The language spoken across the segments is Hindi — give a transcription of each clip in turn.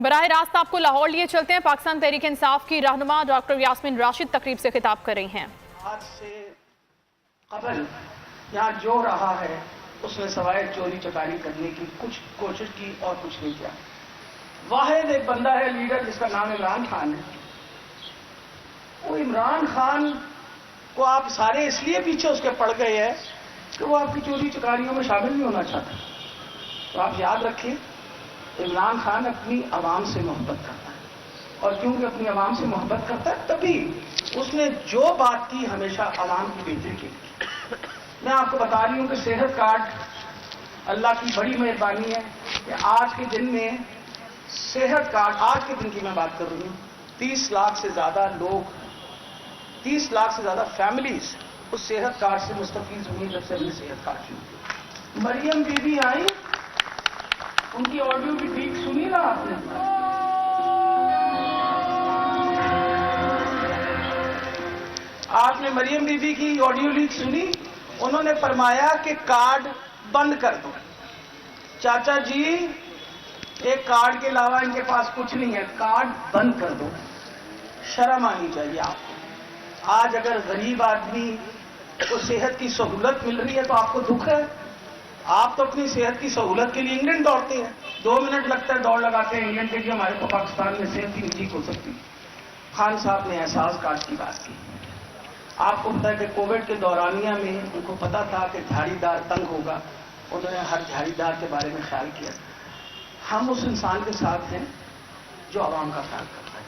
बराह रास्त आपको लाहौर लिए चलते हैं। पाकिस्तान तहरीक इंसाफ की रहनुमा डॉक्टर यास्मीन राशिद तकरीब से खिताब कर रही हैं। आज से कबल यहाँ जो रहा है उसने सवाए चोरी चकारी करने की कुछ कोशिश की और कुछ नहीं किया। वाहिद एक बंदा है लीडर जिसका नाम इमरान खान है। वो इमरान खान को आप सारे इसलिए पीछे उसके पड़ गए हैं कि वो आपकी चोरी चकारियों में शामिल नहीं होना चाहता। तो आप याद रखिए, इमरान खान अपनी आवाम से मोहब्बत करता है और क्योंकि अपनी आवाम से मोहब्बत करता है तभी उसने जो बात की हमेशा आवाम की बेहतरी के लिए। मैं आपको बता रही हूं कि सेहत कार्ड अल्लाह की बड़ी मेहरबानी है कि आज के दिन में सेहत कार्ड, आज के दिन की मैं बात कर रही हूं, 30 लाख से ज्यादा लोग, 30 लाख से ज्यादा फैमिलीज उस सेहत कार्ड से मुस्तफीज हुई जब से हमने सेहत कार्ड शुरू किया। मरियम बीबी आई, उनकी ऑडियो भी ठीक सुनी ना आपने? आपने मरियम बीबी की ऑडियो लीक सुनी? उन्होंने फरमाया कि कार्ड बंद कर दो। चाचा जी, एक कार्ड के अलावा इनके पास कुछ नहीं है, कार्ड बंद कर दो। शर्म आनी चाहिए आपको। आज अगर गरीब आदमी को सेहत की सहूलत मिल रही है तो आपको दुख है। आप तो अपनी सेहत की सहूलत के लिए इंग्लैंड दौड़ते हैं, 2 मिनट लगता है दौड़ लगाते हैं इंग्लैंड के लिए। हमारे को पाकिस्तान में सेहत ही नहीं ठीक हो सकती। खान साहब ने एहसास कार्ड की बात की। आपको पता है कि कोविड के दौरानिया में उनको पता था कि झाड़ीदार तंग होगा, उन्होंने हर झाड़ीदार के बारे में ख्याल किया। हम उस इंसान के साथ हैं जो आवाम का ख्याल करता है।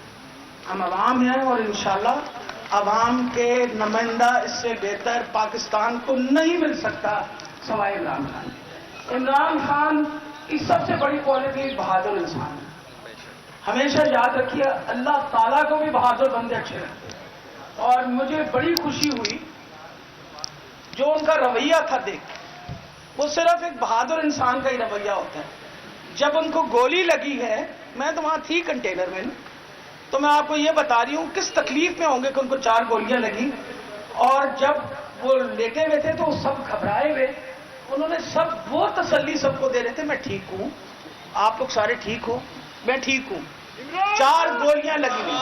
हम आवाम हैं और इंशाल्लाह आवाम के नुमाइंदा इससे बेहतर पाकिस्तान को नहीं मिल सकता सवाए इमरान खान। इमरान खान की सबसे बड़ी क्वालिटी बहादुर इंसान है। हमेशा याद रखिए, अल्लाह ताला को भी बहादुर बंदे अच्छे लगते हैं। और मुझे बड़ी खुशी हुई जो उनका रवैया था देख, वो सिर्फ एक बहादुर इंसान का ही रवैया होता है। जब उनको गोली लगी है, मैं तो वहां थी कंटेनर में, तो मैं आपको ये बता रही हूं किस तकलीफ में होंगे कि उनको 4 गोलियां लगी। और जब वो लेटे हुए थे तो सब घबराए हुए, उन्होंने सब वो तसल्ली सबको दे रहे थे, मैं ठीक हूं, आप लोग सारे ठीक हो, मैं ठीक हूं। 4 गोलियां लगी हुई,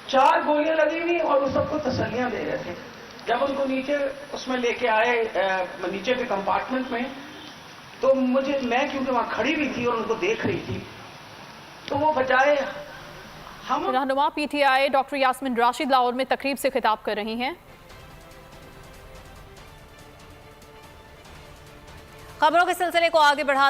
4 गोलियां लगी हुई और वो सबको तसल्लियां दे रहे थे। जब उनको नीचे उसमें लेके आए, नीचे के कंपार्टमेंट में, तो मैं क्योंकि वहां खड़ी हुई थी और उनको देख रही थी, तो वो बचाए। हम रहनुमा पीटीआई डॉक्टर यास्मीन राशिद लाहौर में तकरीब से खिताब कर रही हैं। खबरों के सिलसिले को आगे बढ़ा